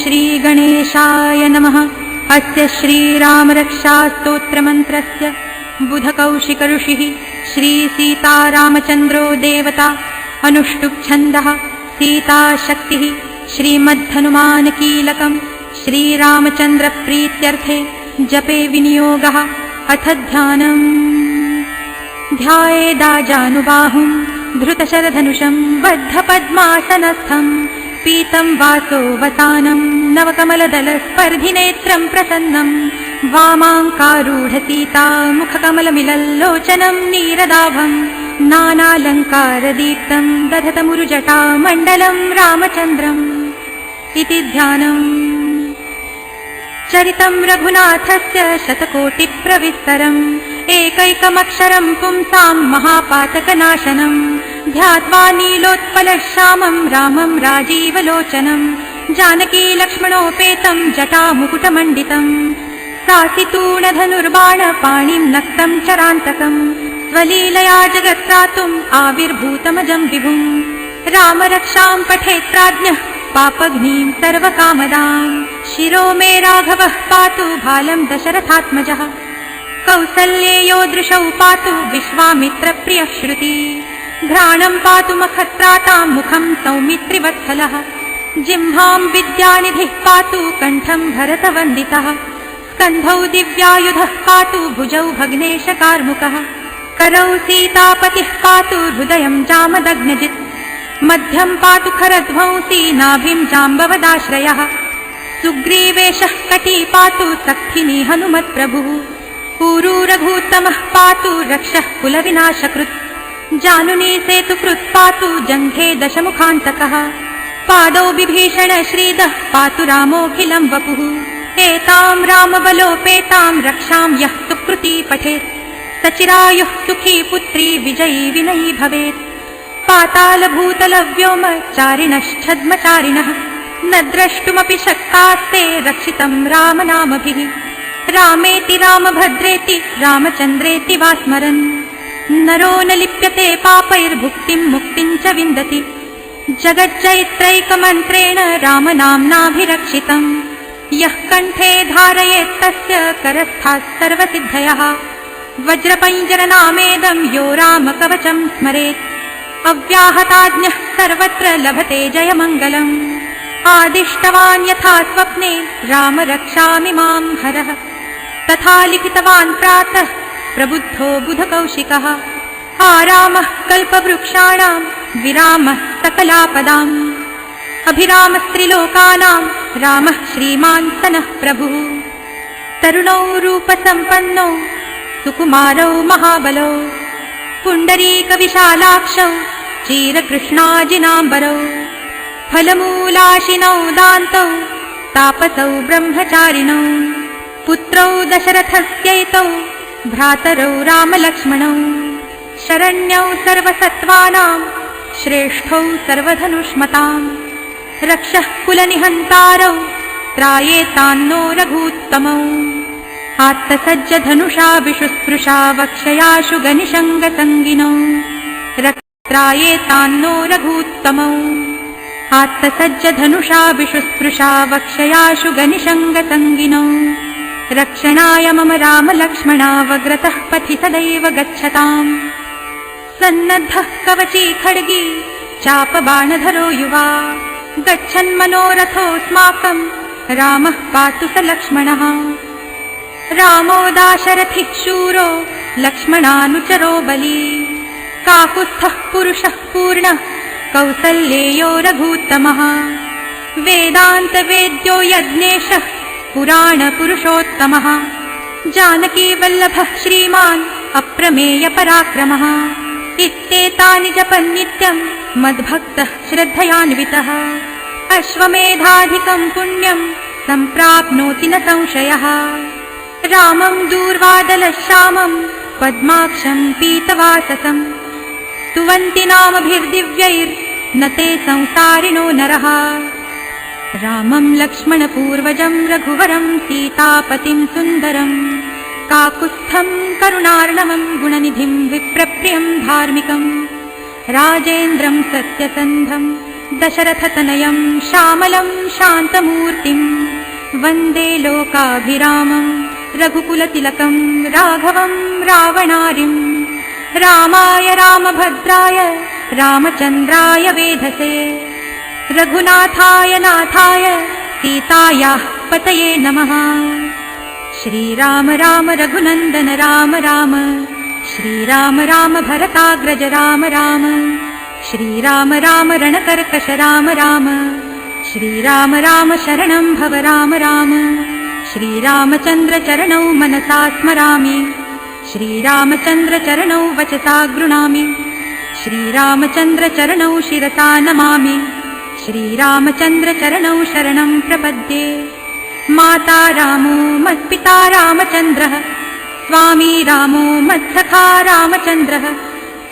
श्रीगणेशाय नमः। अस्य श्रीरामरक्षास्तोत्रमन्त्रस्य बुधकौशिकऋषिः श्रीसीतारामचन्द्रो देवता। अनुष्टुप्छन्दः सीताशक्तिः। श्रीमद्धनुमानकीलकं श्रीरामचन्द्रप्रीत्यर्थे जपे विनियोगः। अथ ध्यानम्। ध्यायेदाजानुबाहुं धृतशरधनुषं बद्धपद्मासनस्थं पीतं वासोवसानं नवकमलदलस्पर्धिनेत्रं प्रसन्नं वामाङ्कारूढसीता मुखकमलमिलल्लोचनं नीरदाभं नानालङ्कारदीप्तं दधतमुरुजटामण्डलं रामचन्द्रम् इति ध्यानम्। चरितं रघुनाथस्य शतकोटिप्रविस्तरम् एकैकमक्षरं पुंसां महापातकनाशनं ध्यात्वा नीलोत्पलश्यामं रामं राजीवलोचनं जानकी लक्ष्मणोपेतं जटामुकुटमण्डितं सासितूणधनुर्बाणपाणिं नक्तं चरान्तकं स्वलीलया जगत्त्रातुम् आविर्भूतमजं विभुं रामरक्षां पठेत् प्राज्ञः पापघ्नीं सर्वकामदां शिरो मे राघवः पातु भालं दशरथात्मजः कौसल्येयो दृशौ पातु विश्वामित्रप्रियः श्रुति घ्राणं पातु मखत्रातां मुखं सौमित्रिवत्सलः जिह्वां विद्यानिधिः पातु कण्ठं भरतवन्दितः स्कन्धौ दिव्यायुधः पातु भुजौ भग्नेशकार्मुकः करौ सीतापतिः पातु हृदयं जामदग्नजित् मध्यं पातु खरध्वंसी नाभिं जाम्बवदाश्रयः सुग्रीवेशः कटी पातु सक्थिनी हनुमत्प्रभुः पूरू रघूत्तमः पातु रक्षः कुलविनाशकृत् जानुनी सेतुकृत् पातु जङ्घे दशमुखान्तकः पादौ विभीषण श्रीदः पातु रामोऽखिलं वपुः एतां रामबलोपेतां रक्षां यः सुकृती पठेत् सचिरायुः सुखी पुत्री विजयी विनयी भवेत् पातालभूतलव्योमचारिणश्छद्मचारिणः न द्रष्टुमपि शक्तास्ते रक्षितं रामनामभिः रामेति रामभद्रेति रामचन्द्रेति वा स्मरन् नरो न लिप्यते पापैर्भुक्तिं मुक्तिं च विन्दति जगज्जयित्रैकमन्त्रेण रामनाम्नाभिरक्षितं यः कण्ठे धारयेत् तस्य करस्थाः सर्वसिद्धयः वज्रपञ्जरनामेदं यो रामकवचं स्मरेत् अव्याहताज्ञः सर्वत्र लभते जयमङ्गलम् आदिष्टवान् यथा स्वप्ने राम रक्षामि मां हरः तथा लिखितवान् प्रातः प्रबुद्धो बुधकौशिकः आरामः कल्पवृक्षाणां विरामः सकलापदाम् अभिरामस्त्रिलोकानां रामः श्रीमान् सनः प्रभुः तरुणौ रूपसम्पन्नौ सुकुमारौ महाबलौ पुण्डरीकविशालाक्षौ चीरकृष्णाजिनाम्बरौ फलमूलाशिनौ दान्तौ तापसौ ब्रह्मचारिणौ पुत्रौ दशरथस्यैतौ भ्रातरौ रामलक्ष्मणौ शरण्यौ सर्वसत्त्वानां श्रेष्ठौ सर्वधनुष्मतां रक्षः कुलनिहन्तारौ त्रायेतान्नो रघूत्तमौ आत्तसज्जधनुषा विशुस्पृशा वक्षयाशु गनिशङ्गसङ्गिनौ त्रायेतान्नो रघूत्तमौ आत्तसज्जधनुषा विशुस्पृशा वक्षयाशु गनिशङ्गसङ्गिनौ रक्षणाय मम रामलक्ष्मणावग्रतः पथि सदैव गच्छताम् सन्नद्धः कवची खड्गी चापबाणधरो युवा गच्छन्मनोरथोऽस्माकं रामः पातु स लक्ष्मणः रामो दाशरथिः शूरो लक्ष्मणानुचरो बली काकुत्स्थः पुरुषः पूर्णः कौसल्येयो रघूत्तमः वेदान्तवेद्यो यज्ञेशः पुराणपुरुषोत्तमः जानकीवल्लभः श्रीमान् अप्रमेयपराक्रमः इत्येतानि जपन्नित्यं मद्भक्तः श्रद्धयान्वितः अश्वमेधाधिकं पुण्यं सम्प्राप्नोति न संशयः रामं दूर्वादलश्यामं पद्माक्षं पीतवाससं स्तुवन्ति नामभिर्दिव्यैर्न ते संसारिणो नरः रामं लक्ष्मणपूर्वजं रघुवरं सीतापतिं सुन्दरं काकुत्स्थं करुणार्णवं गुणनिधिं विप्रप्रियं धार्मिकं राजेन्द्रं सत्यसन्धं दशरथतनयं श्यामलं शान्तमूर्तिं वन्दे लोकाभिरामं रघुकुलतिलकं राघवं रावणारिं रामाय रामभद्राय रामचन्द्राय वेधसे रघुनाथाय नाथाय सीतायाः पतये नमः। श्रीराम राम रघुनन्दन राम राम श्रीराम राम भरताग्रज राम राम श्रीराम राम रणकर्कश राम राम श्रीराम राम शरणं भव राम राम श्रीरामचन्द्र चरणौ मनसा स्मरामि श्रीरामचन्द्र चरणौ वचसा गृह्णामि श्रीरामचन्द्र चरणौ शिरसा नमामि श्रीरामचन्द्र चरणौ शरणं प्रपद्ये। माता रामो मत्पिता रामचन्द्रः स्वामी रामो मत्सखा रामचन्द्रः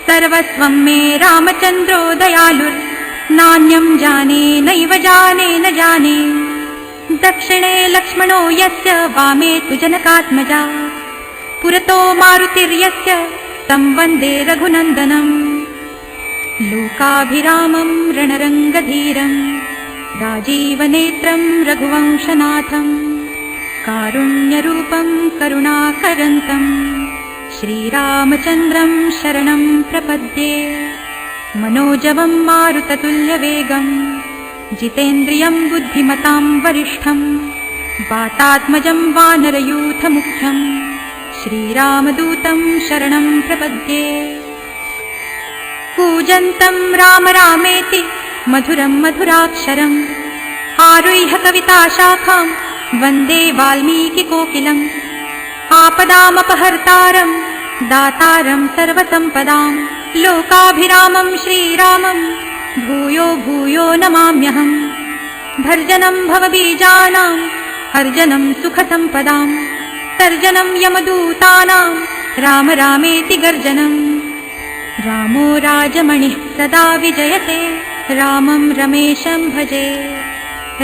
सर्वस्वं मे रामचन्द्रो दयालुर् नान्यं जाने नैव जाने न जाने। दक्षिणे लक्ष्मणो यस्य वामे तु जनकात्मजा पुरतो मारुतिर्यस्य तं वन्दे रघुनन्दनम्। लोकाभिरामं रणरङ्गधीरं राजीवनेत्रं रघुवंशनाथं कारुण्यरूपं करुणाकरन्तं श्रीरामचन्द्रं शरणं प्रपद्ये। मनोजवं मारुततुल्यवेगं जितेन्द्रियं बुद्धिमतां वरिष्ठं वातात्मजं वानरयूथमुख्यं श्रीरामदूतं शरणं प्रपद्ये। कूजन्तं राम रामेति मधुरं मधुराक्षरम् आरुह्य कविताशाखां वन्दे वाल्मीकिकोकिलम्। आपदामपहर्तारं दातारं सर्वसम्पदां लोकाभिरामं श्रीरामं भूयो भूयो नमाम्यहम्। भर्जनं भवबीजानां हर्जनं सुखसम्पदां तर्जनं यमदूतानां राम रामेति गर्जनम्। रामो राजमणिः सदा विजयते रामं रमेशं भजे।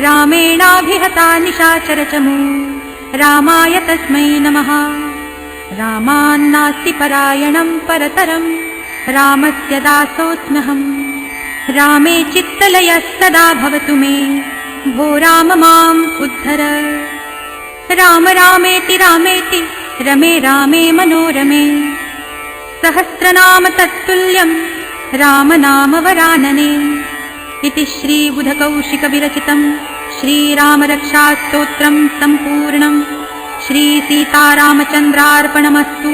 रामेणाभिहता निशाचरचमू रामाय तस्मै नमः। रामान्नास्ति परायणं परतरं रामस्य दासोऽस्म्यहम्। रामे चित्तलयः सदा भवतु मे भो राम माम् उद्धर। राम रामेति रामेति रमे रामे मनोरमे सहस्रनाम तत्तुल्यं रामनामवरानने। इति श्रीबुधकौशिकविरचितं श्रीरामरक्षास्तोत्रं सम्पूर्णं। श्रीसीतारामचन्द्रार्पणमस्तु।